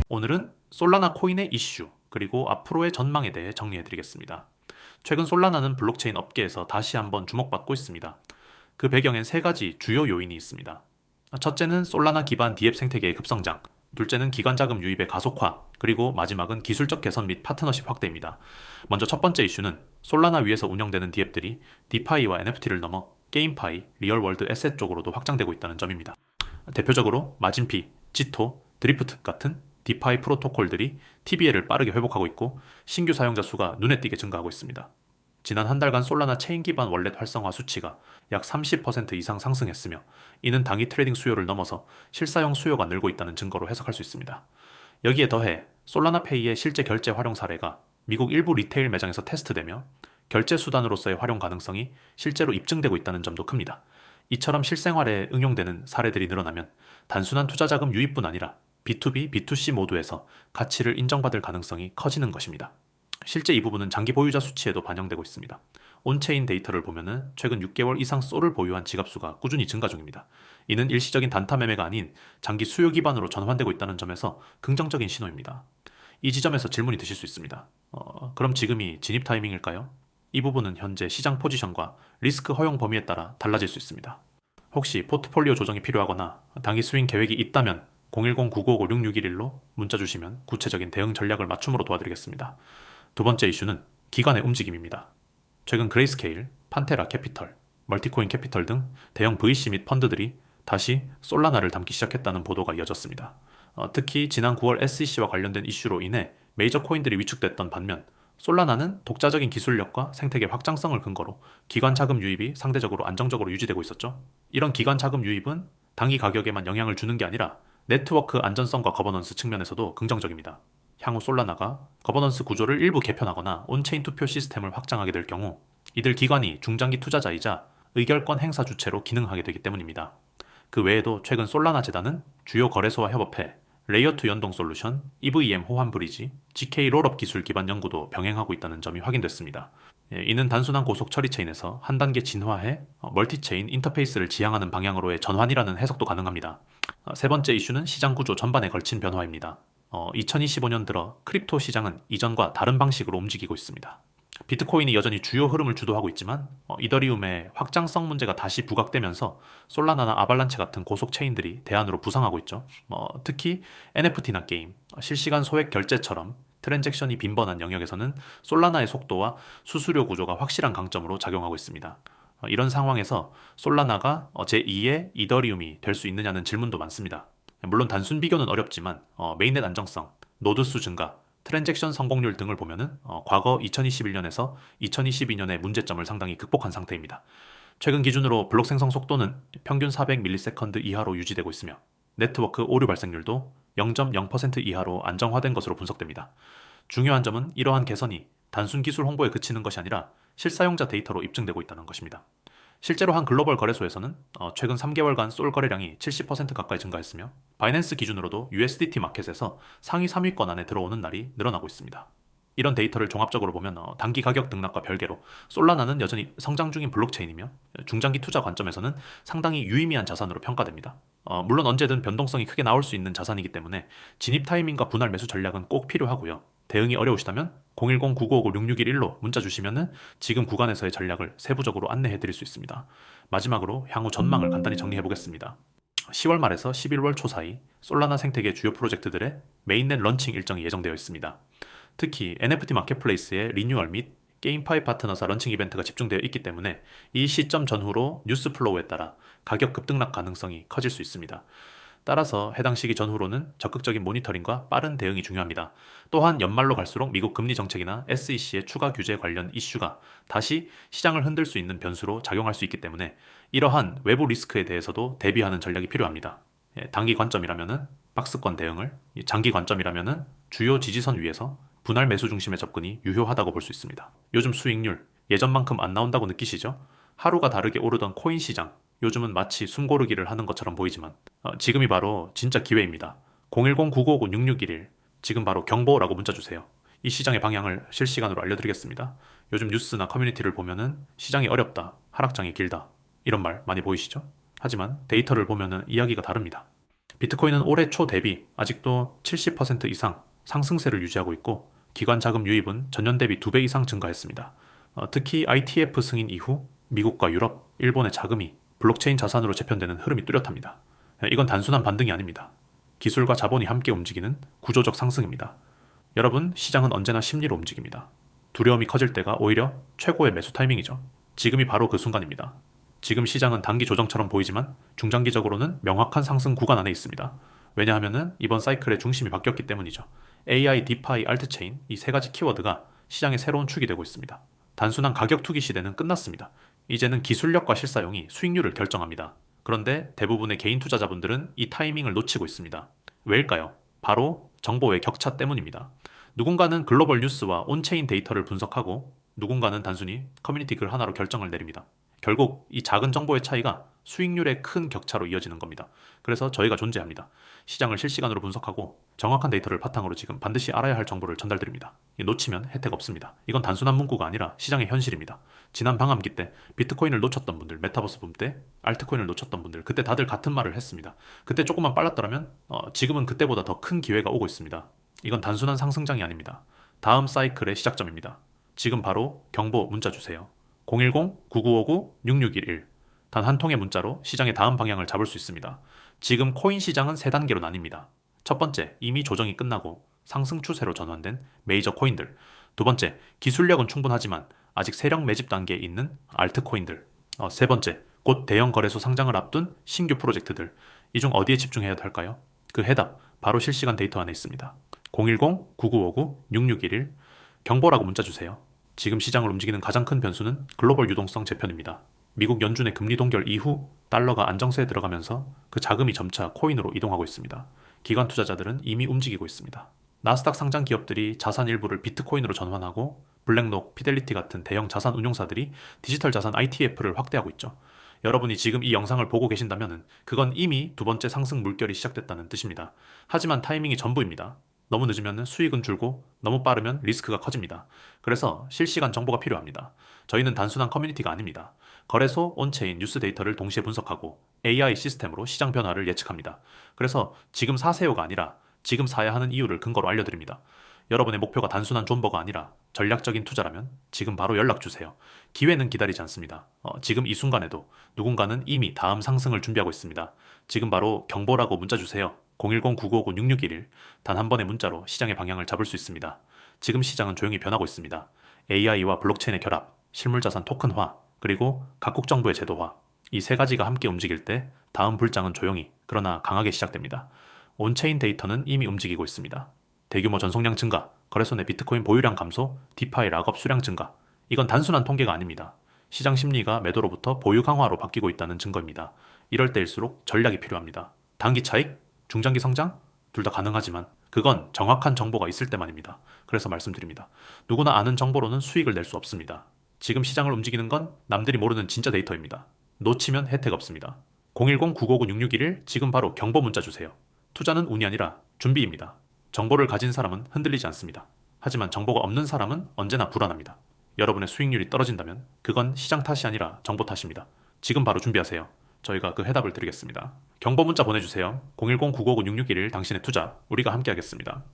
오늘은 솔라나 코인의 이슈, 그리고 앞으로의 전망에 대해 정리해드리겠습니다. 최근 솔라나는 블록체인 업계에서 다시 한번 주목받고 있습니다. 그 배경엔 세 가지 주요 요인이 있습니다. 첫째는 솔라나 기반 D앱 생태계의 급성장, 둘째는 기관 자금 유입의 가속화, 그리고 마지막은 기술적 개선 및 파트너십 확대입니다. 먼저 첫 번째 이슈는 솔라나 위에서 운영되는 DApp들이 디파이와 NFT를 넘어 게임파이, 리얼월드 에셋 쪽으로도 확장되고 있다는 점입니다. 대표적으로 마진피, 지토, 드리프트 같은 디파이 프로토콜들이 TBL을 빠르게 회복하고 있고 신규 사용자 수가 눈에 띄게 증가하고 있습니다. 지난 한 달간 솔라나 체인 기반 월렛 활성화 수치가 약 30% 이상 상승했으며 이는 단기 트레이딩 수요를 넘어서 실사용 수요가 늘고 있다는 증거로 해석할 수 있습니다. 여기에 더해 솔라나 페이의 실제 결제 활용 사례가 미국 일부 리테일 매장에서 테스트되며 결제 수단으로서의 활용 가능성이 실제로 입증되고 있다는 점도 큽니다. 이처럼 실생활에 응용되는 사례들이 늘어나면 단순한 투자 자금 유입뿐 아니라 B2B, B2C 모두에서 가치를 인정받을 가능성이 커지는 것입니다. 실제 이 부분은 장기 보유자 수치에도 반영되고 있습니다. 온체인 데이터를 보면은 최근 6개월 이상 솔을 보유한 지갑수가 꾸준히 증가 중입니다. 이는 일시적인 단타 매매가 아닌 장기 수요 기반으로 전환되고 있다는 점에서 긍정적인 신호입니다. 이 지점에서 질문이 드실 수 있습니다. 그럼 지금이 진입 타이밍일까요? 이 부분은 현재 시장 포지션과 리스크 허용 범위에 따라 달라질 수 있습니다. 혹시 포트폴리오 조정이 필요하거나 단기 스윙 계획이 있다면 010-9955-6611로 문자 주시면 구체적인 대응 전략을 맞춤으로 도와드리겠습니다. 두 번째 이슈는 기관의 움직임입니다. 최근 그레이스케일, 판테라 캐피털, 멀티코인 캐피털 등 대형 VC 및 펀드들이 다시 솔라나를 담기 시작했다는 보도가 이어졌습니다. 특히 지난 9월 SEC와 관련된 이슈로 인해 메이저 코인들이 위축됐던 반면 솔라나는 독자적인 기술력과 생태계 확장성을 근거로 기관 자금 유입이 상대적으로 안정적으로 유지되고 있었죠. 이런 기관 자금 유입은 단기 가격에만 영향을 주는 게 아니라 네트워크 안전성과 거버넌스 측면에서도 긍정적입니다. 향후 솔라나가 거버넌스 구조를 일부 개편하거나 온체인 투표 시스템을 확장하게 될 경우 이들 기관이 중장기 투자자이자 의결권 행사 주체로 기능하게 되기 때문입니다. 그 외에도 최근 솔라나 재단은 주요 거래소와 협업해 레이어2 연동 솔루션, EVM 호환 브리지, GK 롤업 기술 기반 연구도 병행하고 있다는 점이 확인됐습니다. 이는 단순한 고속 처리 체인에서 한 단계 진화해 멀티체인 인터페이스를 지향하는 방향으로의 전환이라는 해석도 가능합니다. 세 번째 이슈는 시장 구조 전반에 걸친 변화입니다. 2025년 들어 크립토 시장은 이전과 다른 방식으로 움직이고 있습니다. 비트코인이 여전히 주요 흐름을 주도하고 있지만 이더리움의 확장성 문제가 다시 부각되면서 솔라나나 아발란체 같은 고속 체인들이 대안으로 부상하고 있죠. 특히 NFT나 게임, 실시간 소액 결제처럼 트랜잭션이 빈번한 영역에서는 솔라나의 속도와 수수료 구조가 확실한 강점으로 작용하고 있습니다. 이런 상황에서 솔라나가 제2의 이더리움이 될 수 있느냐는 질문도 많습니다. 물론 단순 비교는 어렵지만 메인넷 안정성, 노드 수 증가, 트랜잭션 성공률 등을 보면은 과거 2021년에서 2022년의 문제점을 상당히 극복한 상태입니다. 최근 기준으로 블록 생성 속도는 평균 400ms 이하로 유지되고 있으며 네트워크 오류 발생률도 0.0% 이하로 안정화된 것으로 분석됩니다. 중요한 점은 이러한 개선이 단순 기술 홍보에 그치는 것이 아니라 실사용자 데이터로 입증되고 있다는 것입니다. 실제로 한 글로벌 거래소에서는 최근 3개월간 솔 거래량이 70% 가까이 증가했으며 바이낸스 기준으로도 USDT 마켓에서 상위 3위권 안에 들어오는 날이 늘어나고 있습니다. 이런 데이터를 종합적으로 보면 단기 가격 등락과 별개로 솔라나는 여전히 성장 중인 블록체인이며 중장기 투자 관점에서는 상당히 유의미한 자산으로 평가됩니다. 물론 언제든 변동성이 크게 나올 수 있는 자산이기 때문에 진입 타이밍과 분할 매수 전략은 꼭 필요하고요. 대응이 어려우시다면 010-9955-6611로 문자 주시면 지금 구간에서의 전략을 세부적으로 안내해 드릴 수 있습니다. 마지막으로 향후 전망을 간단히 정리해 보겠습니다. 10월 말에서 11월 초 사이 솔라나 생태계 주요 프로젝트들의 메인넷 런칭 일정이 예정되어 있습니다. 특히 NFT 마켓플레이스의 리뉴얼 및 게임파이 파트너사 런칭 이벤트가 집중되어 있기 때문에 이 시점 전후로 뉴스 플로우에 따라 가격 급등락 가능성이 커질 수 있습니다. 따라서 해당 시기 전후로는 적극적인 모니터링과 빠른 대응이 중요합니다. 또한 연말로 갈수록 미국 금리 정책이나 SEC의 추가 규제 관련 이슈가 다시 시장을 흔들 수 있는 변수로 작용할 수 있기 때문에 이러한 외부 리스크에 대해서도 대비하는 전략이 필요합니다. 단기 관점이라면 박스권 대응을, 장기 관점이라면 주요 지지선 위에서 분할 매수 중심의 접근이 유효하다고 볼 수 있습니다. 요즘 수익률 예전만큼 안 나온다고 느끼시죠? 하루가 다르게 오르던 코인 시장, 요즘은 마치 숨고르기를 하는 것처럼 보이지만 지금이 바로 진짜 기회입니다. 010-9959-6611 지금 바로 경보라고 문자 주세요. 이 시장의 방향을 실시간으로 알려드리겠습니다. 요즘 뉴스나 커뮤니티를 보면은 시장이 어렵다, 하락장이 길다 이런 말 많이 보이시죠? 하지만 데이터를 보면은 이야기가 다릅니다. 비트코인은 올해 초 대비 아직도 70% 이상 상승세를 유지하고 있고 기관 자금 유입은 전년 대비 2배 이상 증가했습니다. 특히 ITF 승인 이후 미국과 유럽, 일본의 자금이 블록체인 자산으로 재편되는 흐름이 뚜렷합니다. 이건 단순한 반등이 아닙니다. 기술과 자본이 함께 움직이는 구조적 상승입니다. 여러분, 시장은 언제나 심리로 움직입니다. 두려움이 커질 때가 오히려 최고의 매수 타이밍이죠. 지금이 바로 그 순간입니다. 지금 시장은 단기 조정처럼 보이지만 중장기적으로는 명확한 상승 구간 안에 있습니다. 왜냐하면 이번 사이클의 중심이 바뀌었기 때문이죠. AI, 디파이, 알트체인 이 세 가지 키워드가 시장의 새로운 축이 되고 있습니다. 단순한 가격 투기 시대는 끝났습니다. 이제는 기술력과 실사용이 수익률을 결정합니다. 그런데 대부분의 개인 투자자분들은 이 타이밍을 놓치고 있습니다. 왜일까요? 바로 정보의 격차 때문입니다. 누군가는 글로벌 뉴스와 온체인 데이터를 분석하고 누군가는 단순히 커뮤니티 글 하나로 결정을 내립니다. 결국 이 작은 정보의 차이가 수익률의 큰 격차로 이어지는 겁니다. 그래서 저희가 존재합니다. 시장을 실시간으로 분석하고 정확한 데이터를 바탕으로 지금 반드시 알아야 할 정보를 전달드립니다. 놓치면 혜택 없습니다. 이건 단순한 문구가 아니라 시장의 현실입니다. 지난 방암기 때 비트코인을 놓쳤던 분들, 메타버스 붐 때 알트코인을 놓쳤던 분들, 그때 다들 같은 말을 했습니다. 그때 조금만 빨랐더라면 지금은 그때보다 더 큰 기회가 오고 있습니다. 이건 단순한 상승장이 아닙니다. 다음 사이클의 시작점입니다. 지금 바로 경보 문자 주세요. 010-9959-6611 단 한 통의 문자로 시장의 다음 방향을 잡을 수 있습니다. 지금 코인 시장은 세 단계로 나뉩니다. 첫 번째, 이미 조정이 끝나고 상승 추세로 전환된 메이저 코인들. 두 번째, 기술력은 충분하지만 아직 세력 매집 단계에 있는 알트코인들. 세 번째, 곧 대형 거래소 상장을 앞둔 신규 프로젝트들. 이 중 어디에 집중해야 할까요? 그 해답, 바로 실시간 데이터 안에 있습니다. 010-9959-6611 경보라고 문자 주세요. 지금 시장을 움직이는 가장 큰 변수는 글로벌 유동성 재편입니다. 미국 연준의 금리 동결 이후 달러가 안정세에 들어가면서 그 자금이 점차 코인으로 이동하고 있습니다. 기관 투자자들은 이미 움직이고 있습니다. 나스닥 상장 기업들이 자산 일부를 비트코인으로 전환하고 블랙록, 피델리티 같은 대형 자산 운용사들이 디지털 자산 ITF를 확대하고 있죠. 여러분이 지금 이 영상을 보고 계신다면 그건 이미 두 번째 상승 물결이 시작됐다는 뜻입니다. 하지만 타이밍이 전부입니다. 너무 늦으면 수익은 줄고 너무 빠르면 리스크가 커집니다. 그래서 실시간 정보가 필요합니다. 저희는 단순한 커뮤니티가 아닙니다. 거래소, 온체인, 뉴스 데이터를 동시에 분석하고 AI 시스템으로 시장 변화를 예측합니다. 그래서 지금 사세요가 아니라 지금 사야 하는 이유를 근거로 알려드립니다. 여러분의 목표가 단순한 존버가 아니라 전략적인 투자라면 지금 바로 연락주세요. 기회는 기다리지 않습니다. 지금 이 순간에도 누군가는 이미 다음 상승을 준비하고 있습니다. 지금 바로 경보라고 문자 주세요. 010-9959-6611 단 한 번의 문자로 시장의 방향을 잡을 수 있습니다. 지금 시장은 조용히 변하고 있습니다. AI와 블록체인의 결합, 실물자산 토큰화, 그리고 각국 정부의 제도화 이 세 가지가 함께 움직일 때 다음 불장은 조용히 그러나 강하게 시작됩니다. 온체인 데이터는 이미 움직이고 있습니다. 대규모 전송량 증가, 거래소 내 비트코인 보유량 감소, 디파이 락업 수량 증가 이건 단순한 통계가 아닙니다. 시장 심리가 매도로부터 보유 강화로 바뀌고 있다는 증거입니다. 이럴 때일수록 전략이 필요합니다. 단기 차익, 중장기 성장? 둘 다 가능하지만 그건 정확한 정보가 있을 때만입니다. 그래서 말씀드립니다. 누구나 아는 정보로는 수익을 낼 수 없습니다. 지금 시장을 움직이는 건 남들이 모르는 진짜 데이터입니다. 놓치면 혜택 없습니다. 010-959-6611 지금 바로 경보 문자 주세요. 투자는 운이 아니라 준비입니다. 정보를 가진 사람은 흔들리지 않습니다. 하지만 정보가 없는 사람은 언제나 불안합니다. 여러분의 수익률이 떨어진다면 그건 시장 탓이 아니라 정보 탓입니다. 지금 바로 준비하세요. 저희가 그 해답을 드리겠습니다. 경보 문자 보내주세요. 010-959-6611 당신의 투자, 우리가 함께 하겠습니다.